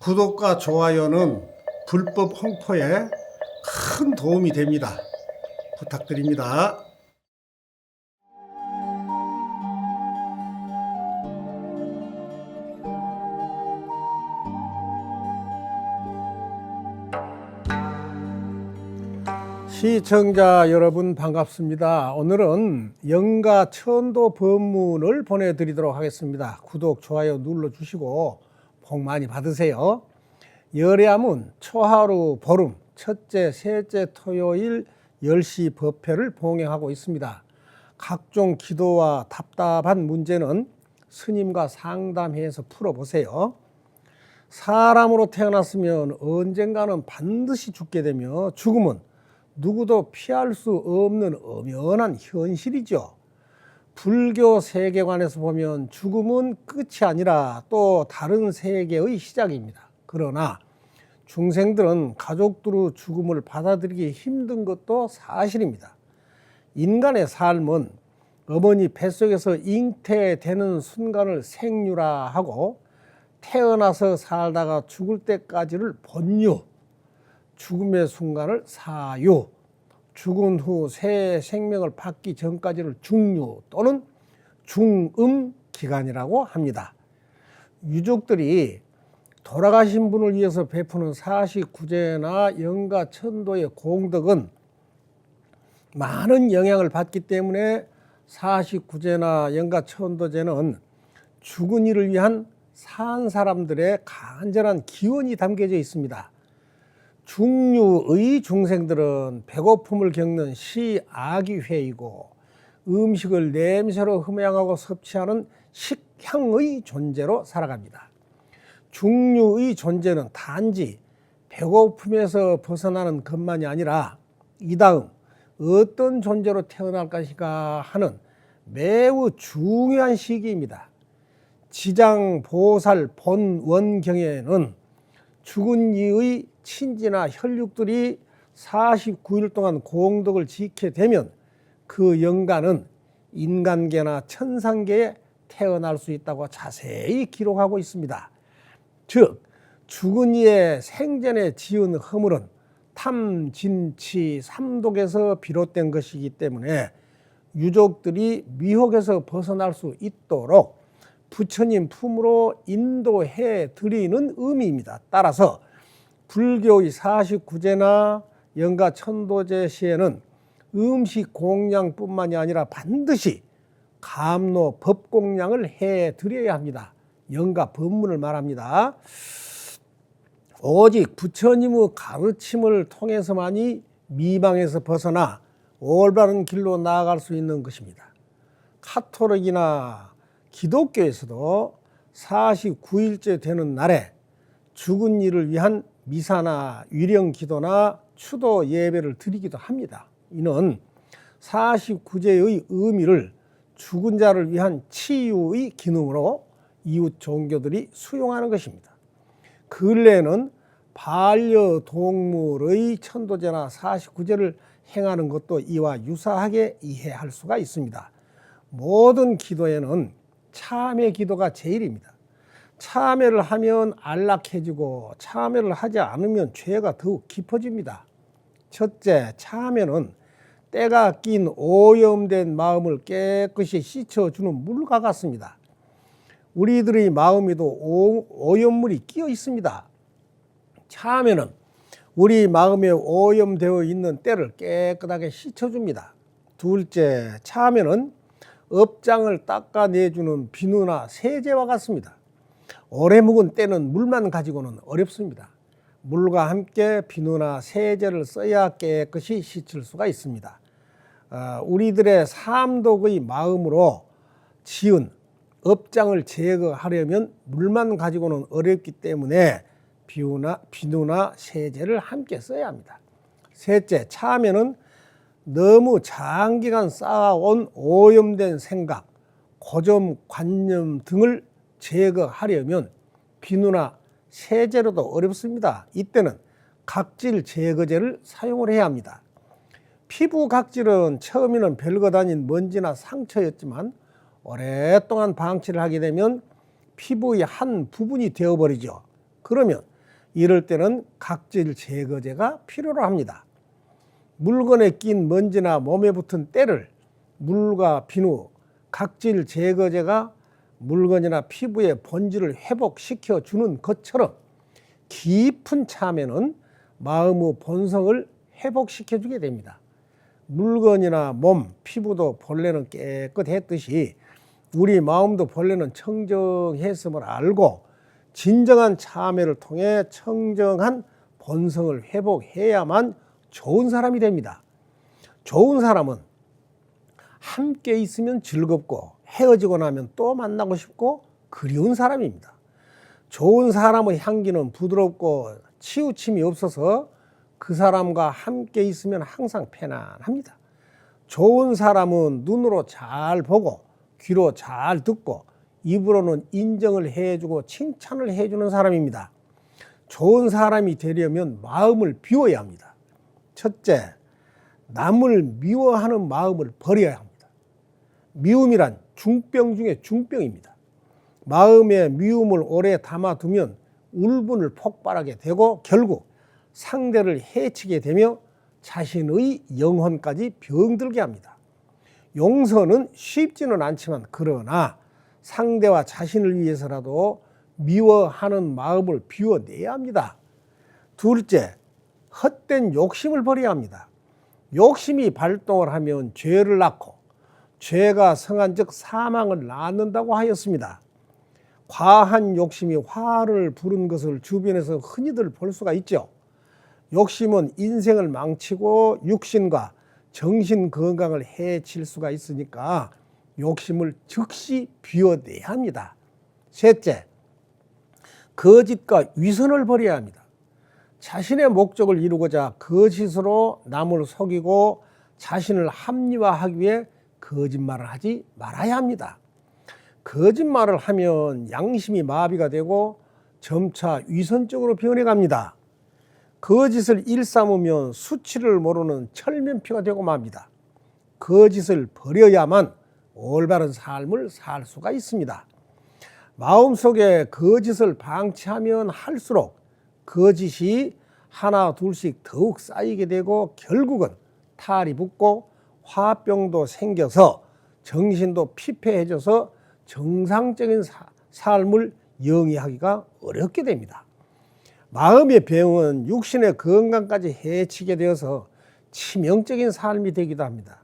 구독과 좋아요는 불법 홍보에 큰 도움이 됩니다. 부탁드립니다. 시청자 여러분 반갑습니다. 오늘은 영가 천도 법문을 보내드리도록 하겠습니다. 구독, 좋아요 눌러주시고 복 많이 받으세요. 열애암은 초하루 보름, 첫째, 셋째 토요일 10시 법회를 봉행하고 있습니다. 각종 기도와 답답한 문제는 스님과 상담해서 풀어보세요. 사람으로 태어났으면 언젠가는 반드시 죽게 되며 죽음은 누구도 피할 수 없는 엄연한 현실이죠. 불교 세계관에서 보면 죽음은 끝이 아니라 또 다른 세계의 시작입니다. 그러나 중생들은 가족들의 죽음을 받아들이기 힘든 것도 사실입니다. 인간의 삶은 어머니 뱃속에서 잉태되는 순간을 생유라 하고 태어나서 살다가 죽을 때까지를 본유, 죽음의 순간을 사유, 죽은 후 새 생명을 받기 전까지를 중유 또는 중음 기간이라고 합니다. 유족들이 돌아가신 분을 위해서 베푸는 사시구제나 영가천도의 공덕은 많은 영향을 받기 때문에 사시구제나 영가천도제는 죽은 이를 위한 산 사람들의 간절한 기원이 담겨져 있습니다. 중류의 중생들은 배고픔을 겪는 시아기회이고 음식을 냄새로 흠양하고 섭취하는 식향의 존재로 살아갑니다. 중류의 존재는 단지 배고픔에서 벗어나는 것만이 아니라 이 다음 어떤 존재로 태어날 것인가 하는 매우 중요한 시기입니다. 지장보살 본원경에는 죽은 이의 친지나 혈육들이 49일 동안 공덕을 지게 되면 그 영가는 인간계나 천상계에 태어날 수 있다고 자세히 기록하고 있습니다. 즉 죽은 이의 생전에 지은 허물은 탐, 진치, 삼독에서 비롯된 것이기 때문에 유족들이 미혹에서 벗어날 수 있도록 부처님 품으로 인도해 드리는 의미입니다. 따라서 불교의 49제나 영가천도제 시에는 음식 공양뿐만이 아니라 반드시 감로 법공양을 해 드려야 합니다. 영가 법문을 말합니다. 오직 부처님의 가르침을 통해서만이 미망에서 벗어나 올바른 길로 나아갈 수 있는 것입니다. 카톨릭이나 기독교에서도 49일째 되는 날에 죽은 이를 위한 미사나 위령 기도나 추도 예배를 드리기도 합니다. 이는 49제의 의미를 죽은 자를 위한 치유의 기능으로 이웃 종교들이 수용하는 것입니다. 근래에는 반려동물의 천도제나 49제를 행하는 것도 이와 유사하게 이해할 수가 있습니다. 모든 기도에는 참회 기도가 제일입니다. 참회를 하면 안락해지고 참회를 하지 않으면 죄가 더욱 깊어집니다. 첫째, 참회는 때가 낀 오염된 마음을 깨끗이 씻어주는 물과 같습니다. 우리들의 마음에도 오염물이 끼어 있습니다. 참회는 우리 마음에 오염되어 있는 때를 깨끗하게 씻어줍니다. 둘째, 참회는 업장을 닦아내주는 비누나 세제와 같습니다. 오래 묵은 때는 물만 가지고는 어렵습니다. 물과 함께 비누나 세제를 써야 깨끗이 씻을 수가 있습니다. 우리들의 삼독의 마음으로 지은 업장을 제거하려면 물만 가지고는 어렵기 때문에 비누나 세제를 함께 써야 합니다. 셋째, 참회는 너무 장기간 쌓아온 오염된 생각, 고정관념 등을 제거하려면 비누나 세제로도 어렵습니다. 이때는 각질 제거제를 사용을 해야 합니다. 피부 각질은 처음에는 별것 아닌 먼지나 상처였지만 오랫동안 방치를 하게 되면 피부의 한 부분이 되어버리죠. 그러면 이럴 때는 각질 제거제가 필요로 합니다. 물건에 낀 먼지나 몸에 붙은 때를 물과 비누, 각질 제거제가 물건이나 피부의 본질을 회복시켜 주는 것처럼 깊은 참회는 마음의 본성을 회복시켜 주게 됩니다. 물건이나 몸, 피부도 본래는 깨끗했듯이 우리 마음도 본래는 청정했음을 알고 진정한 참회를 통해 청정한 본성을 회복해야만 좋은 사람이 됩니다. 좋은 사람은 함께 있으면 즐겁고 헤어지고 나면 또 만나고 싶고 그리운 사람입니다. 좋은 사람의 향기는 부드럽고 치우침이 없어서 그 사람과 함께 있으면 항상 편안합니다. 좋은 사람은 눈으로 잘 보고 귀로 잘 듣고 입으로는 인정을 해주고 칭찬을 해주는 사람입니다. 좋은 사람이 되려면 마음을 비워야 합니다. 첫째, 남을 미워하는 마음을 버려야 합니다. 미움이란 중병 중에 중병입니다. 마음에 미움을 오래 담아두면 울분을 폭발하게 되고 결국 상대를 해치게 되며 자신의 영혼까지 병들게 합니다. 용서는 쉽지는 않지만 그러나 상대와 자신을 위해서라도 미워하는 마음을 비워내야 합니다. 둘째, 헛된 욕심을 버려야 합니다. 욕심이 발동을 하면 죄를 낳고 죄가 성한 즉 사망을 낳는다고 하였습니다. 과한 욕심이 화를 부른 것을 주변에서 흔히들 볼 수가 있죠. 욕심은 인생을 망치고 육신과 정신 건강을 해칠 수가 있으니까 욕심을 즉시 비워내야 합니다. 셋째, 거짓과 위선을 버려야 합니다. 자신의 목적을 이루고자 거짓으로 남을 속이고 자신을 합리화하기 위해 거짓말을 하지 말아야 합니다. 거짓말을 하면 양심이 마비가 되고 점차 위선적으로 변해갑니다. 거짓을 일삼으면 수치를 모르는 철면피가 되고 맙니다. 거짓을 버려야만 올바른 삶을 살 수가 있습니다. 마음속에 거짓을 방치하면 할수록 거짓이 하나 둘씩 더욱 쌓이게 되고 결국은 탈이 붙고 화병도 생겨서 정신도 피폐해져서 정상적인 삶을 영위하기가 어렵게 됩니다. 마음의 병은 육신의 건강까지 해치게 되어서 치명적인 삶이 되기도 합니다.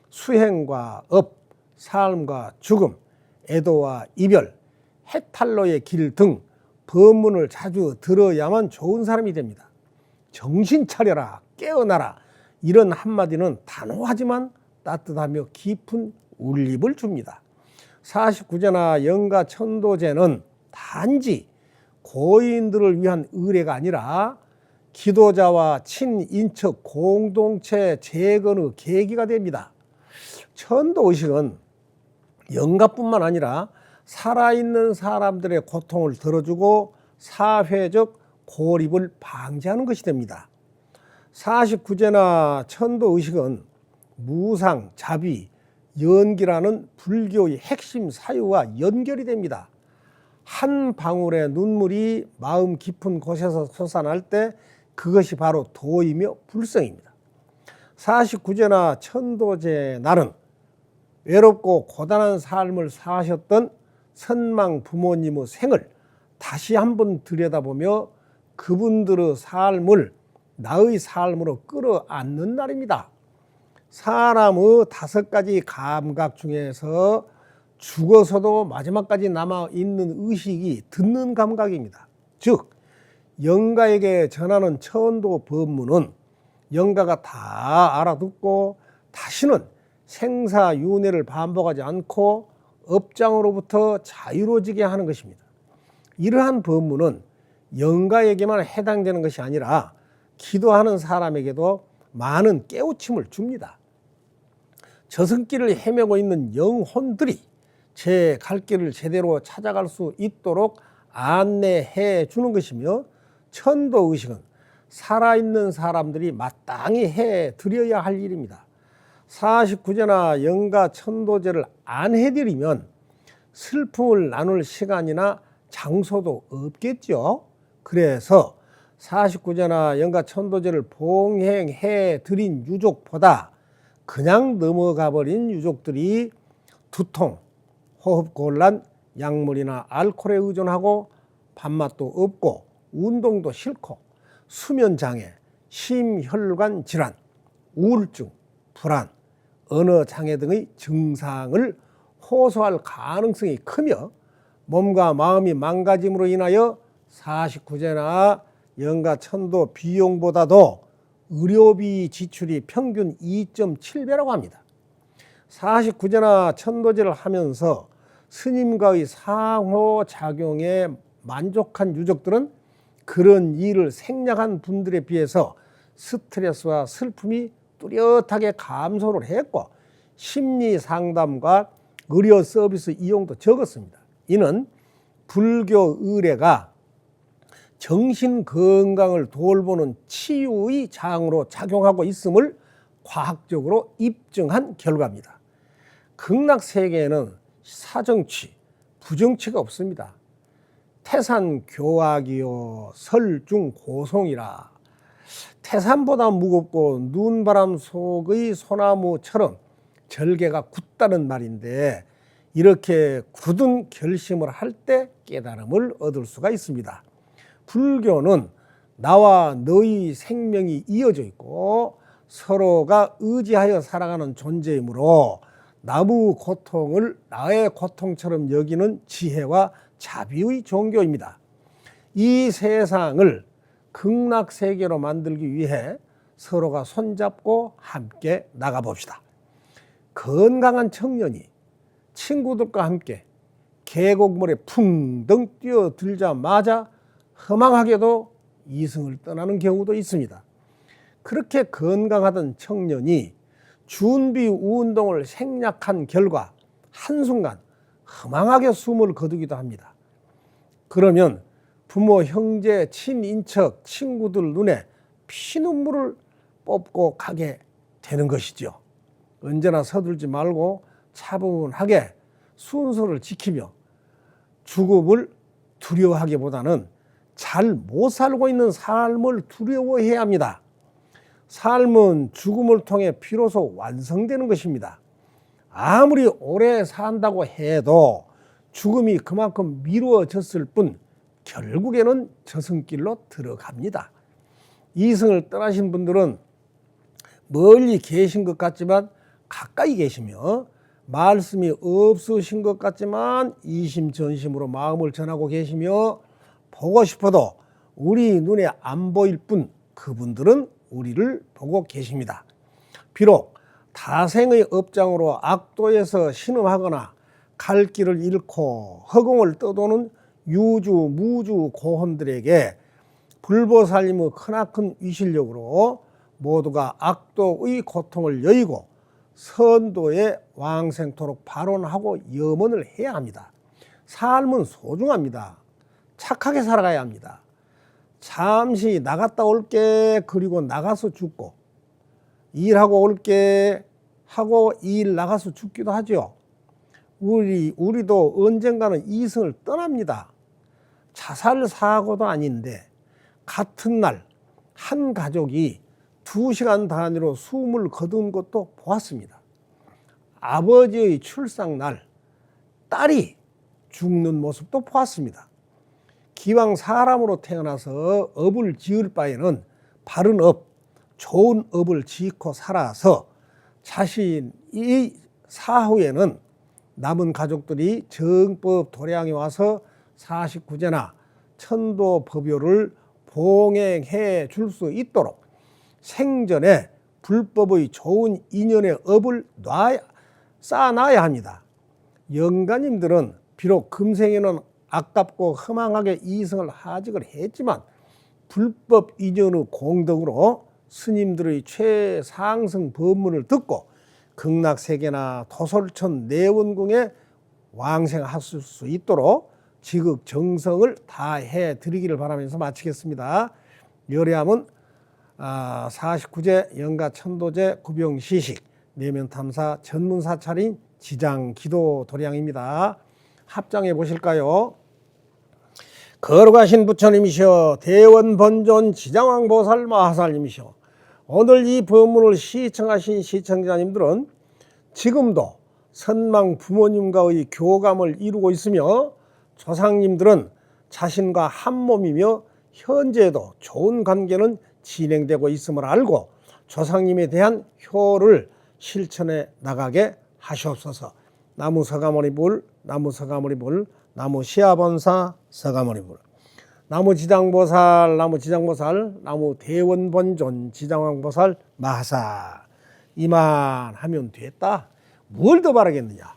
수행과 업, 삶과 죽음, 애도와 이별, 해탈로의 길 등 법문을 자주 들어야만 좋은 사람이 됩니다. 정신 차려라, 깨어나라 이런 한마디는 단호하지만 따뜻하며 깊은 울림을 줍니다. 49제나 영가천도제는 단지 고인들을 위한 의례가 아니라 기도자와 친인척 공동체 재건의 계기가 됩니다. 천도의식은 영가뿐만 아니라 살아있는 사람들의 고통을 덜어주고 사회적 고립을 방지하는 것이 됩니다. 49제나 천도의식은 무상, 자비, 연기라는 불교의 핵심 사유와 연결이 됩니다. 한 방울의 눈물이 마음 깊은 곳에서 솟아날 때 그것이 바로 도이며 불성입니다. 49제나 천도제 날은 외롭고 고단한 삶을 사셨던 선망 부모님의 생을 다시 한번 들여다보며 그분들의 삶을 나의 삶으로 끌어안는 날입니다. 사람의 5가지 감각 중에서 죽어서도 마지막까지 남아있는 의식이 듣는 감각입니다. 즉 영가에게 전하는 천도 법문은 영가가 다 알아듣고 다시는 생사윤회를 반복하지 않고 업장으로부터 자유로워지게 하는 것입니다. 이러한 법문은 영가에게만 해당되는 것이 아니라 기도하는 사람에게도 많은 깨우침을 줍니다. 저승길을 헤매고 있는 영혼들이 제 갈 길을 제대로 찾아갈 수 있도록 안내해 주는 것이며 천도의식은 살아있는 사람들이 마땅히 해드려야 할 일입니다. 49제나 영가천도제를 안 해드리면 슬픔을 나눌 시간이나 장소도 없겠죠. 그래서 49제나 영가천도제를 봉행해 드린 유족보다 그냥 넘어가 버린 유족들이 두통, 호흡곤란, 약물이나 알코올에 의존하고 밥맛도 없고 운동도 싫고 수면장애, 심혈관 질환, 우울증, 불안, 언어장애 등의 증상을 호소할 가능성이 크며 몸과 마음이 망가짐으로 인하여 49제나 영가천도 비용보다도 의료비 지출이 평균 2.7배라고 합니다. 49제나 천도제를 하면서 스님과의 상호작용에 만족한 유족들은 그런 일을 생략한 분들에 비해서 스트레스와 슬픔이 뚜렷하게 감소를 했고 심리 상담과 의료 서비스 이용도 적었습니다. 이는 불교 의례가 정신 건강을 돌보는 치유의 장으로 작용하고 있음을 과학적으로 입증한 결과입니다. 극락세계에는 사정치, 부정치가 없습니다. 태산교악이요 설중고송이라. 태산보다 무겁고 눈바람 속의 소나무처럼 절개가 굳다는 말인데 이렇게 굳은 결심을 할 때 깨달음을 얻을 수가 있습니다. 불교는 나와 너의 생명이 이어져 있고 서로가 의지하여 살아가는 존재이므로 남의 고통을 나의 고통처럼 여기는 지혜와 자비의 종교입니다. 이 세상을 극락세계로 만들기 위해 서로가 손잡고 함께 나가봅시다. 건강한 청년이 친구들과 함께 계곡물에 풍덩 뛰어들자마자 허망하게도 이승을 떠나는 경우도 있습니다. 그렇게 건강하던 청년이 준비 운동을 생략한 결과 한순간 허망하게 숨을 거두기도 합니다. 그러면 부모, 형제, 친인척, 친구들 눈에 피눈물을 뽑고 가게 되는 것이죠. 언제나 서둘지 말고 차분하게 순서를 지키며 죽음을 두려워하기보다는 잘 못 살고 있는 삶을 두려워해야 합니다. 삶은 죽음을 통해 비로소 완성되는 것입니다. 아무리 오래 산다고 해도 죽음이 그만큼 미루어졌을 뿐 결국에는 저승길로 들어갑니다. 이승을 떠나신 분들은 멀리 계신 것 같지만 가까이 계시며 말씀이 없으신 것 같지만 이심전심으로 마음을 전하고 계시며 보고 싶어도 우리 눈에 안 보일 뿐 그분들은 우리를 보고 계십니다. 비록 다생의 업장으로 악도에서 신음하거나 갈 길을 잃고 허공을 떠도는 유주 무주 고혼들에게 불보살님의 크나큰 위실력으로 모두가 악도의 고통을 여의고 선도에 왕생토록 발언하고 염원을 해야 합니다. 삶은 소중합니다. 착하게 살아가야 합니다. 잠시 나갔다 올게 그리고 나가서 죽고 일하고 올게 하고 일 나가서 죽기도 하죠. 우리도 언젠가는 이승을 떠납니다. 자살 사고도 아닌데 같은 날 한 가족이 2시간 단위로 숨을 거둔 것도 보았습니다. 아버지의 출산날 딸이 죽는 모습도 보았습니다. 기왕 사람으로 태어나서 업을 지을 바에는 바른 업, 좋은 업을 짓고 살아서 자신이 사후에는 남은 가족들이 정법 도량에 와서 49제나 천도법요를 봉행해 줄 수 있도록 생전에 불법의 좋은 인연의 업을 쌓아놔야 합니다. 영가님들은 비록 금생에는 아깝고 허망하게 이승을 하직을 했지만 불법 인연의 공덕으로 스님들의 최상승 법문을 듣고 극락세계나 토솔천 내원궁에 왕생하실 수 있도록 지극정성을 다해 드리기를 바라면서 마치겠습니다. 열애함은 49제 영가천도제 구병시식 내면탐사 전문사찰인 지장기도도량입니다. 합장해 보실까요? 거룩하신 부처님이시여 대원번전 지장왕보살 마하살님이시여 오늘 이 법문을 시청하신 시청자님들은 지금도 선망 부모님과의 교감을 이루고 있으며 조상님들은 자신과 한 몸이며 현재도 좋은 관계는 진행되고 있음을 알고 조상님에 대한 효를 실천해 나가게 하시옵소서. 나무 서가모니불, 나무 서가모니불, 나무 시아본사 서가모니불, 나무 지장보살, 나무 지장보살, 나무 대원본존 지장왕보살 마하사. 이만 하면 됐다. 뭘 더 바라겠느냐.